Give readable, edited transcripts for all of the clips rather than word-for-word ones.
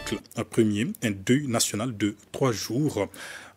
l'article 1er, un deuil national de 3 jours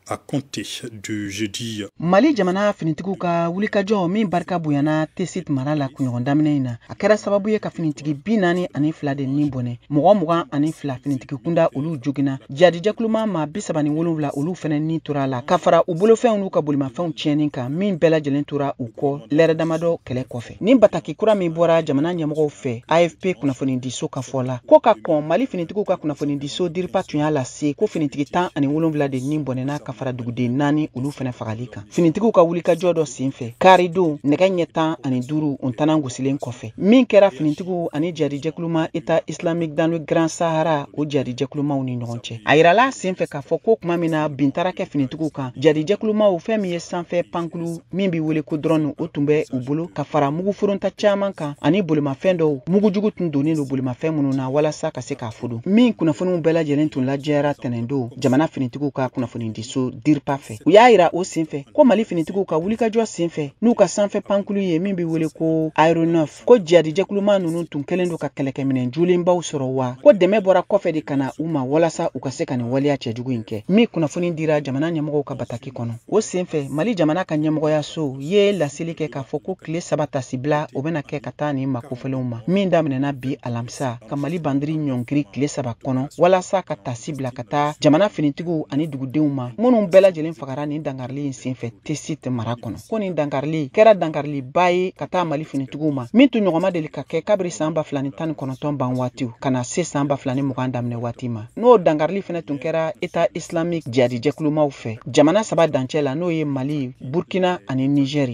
à compter du jeudi. Mali jamana finitigu ka wulikajɔ min barika bonyana tesit mara la kunɲɔgɔn daminɛ in na a kɛra sababu ye ka finitigi 42 de nin bɔnɛ mɔgɔ 22 finitigi kunda olu jogina jadijɛkuluma ma 37 olu fɛnɛ nin tora la ka fara u bolofɛnw n'u ka bolimafɛnw tiɲɛnin kan min bɛɛ lajɛlen tora u kɔ lɛrɛ damadɔ kɛlɛ kɔfɛ nin bataki kura min bɔra jamana ɲɛmɔgɔw fɛ AFP kunnafoni diso ka fɔ la ko ka kɔn Mali finitigiw ka kunnafoni diso diripa tun y'a lase ko finitigi 17 de nin bɔnɛna ka fara duguden 4 olu fɛnɛ fagali kan finitigiw ka wulikajɔ dɔ senfɛ karidon nɛgɛ ɲɛ 15 untanan gosilen kɔfɛ min kɛra finitigiw ani jadijɛkuluma État islamique dans le Grand Sahara o jadijɛkulumaw ni ɲɔgɔn cɛ a yirala senfɛ k'a fɔ ko kuma min na bintara kɛ finitigiw kan jadijɛkulumaw fɛn min ye sanfɛ pankulu min bi wele ko drone o tun bɛ u bolo ka fara muguforonta caman kan ani bolimafɛn dɔw mugujugu tun donnen don bolimafɛn minnu na walasa ka se k'a fodon min kunnafoniw bɛɛ lajɛlen tun lajɛra tɛnɛndon jamana finitigiw ka kunnafoni diso diripa fɛ u y'a yira o senfɛ ko Mali finitigiw ka wulikajɔ senfɛ n'u ka sanfɛ pankulu ye min bi wele ko aéronef ko jadijɛkuluma ninnu tun kɛlen don ka kɛlɛkɛminɛn julenbaw sɔrɔ wa ko dɛmɛ bɔra kɔfɛ de kana u ma walasa u ka se ka nin waleya cɛjugu in kɛ min kunnafoni dira jamana ɲɛmɔgɔw ka bataki kɔnɔ o senfɛ Mali jamana ka ɲɛmɔgɔyaso ye laseli kɛ k'a fɔ ko tile 3 tasibila o bɛna kɛ ka taa nin makofɛlenw ma min daminɛna bi alamisa ka Mali bandiri ɲɔngiri tile 3 kɔnɔ walasa ka tasi bila ka taa jamana finitigiw ani dugudenw ma minnu bɛɛ lajɛlen fagara nin dangarili in senfɛ tesit mara kɔnɔ ko nin dangarili kɛra dangarili ba ye ka taa Mali finitigiw ma min tun ɲɔgɔnma deli ka kɛ kabiri san 2019 ban waatiw kana se san 2020 daminɛ waati ma n'o dangarili fɛnɛ tun kɛra État islamique jadijɛkulumaw fɛ jamana 3 dancɛ la n'o ye Mali Burkina ani Niger.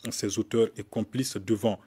Ses auteurs et complices devant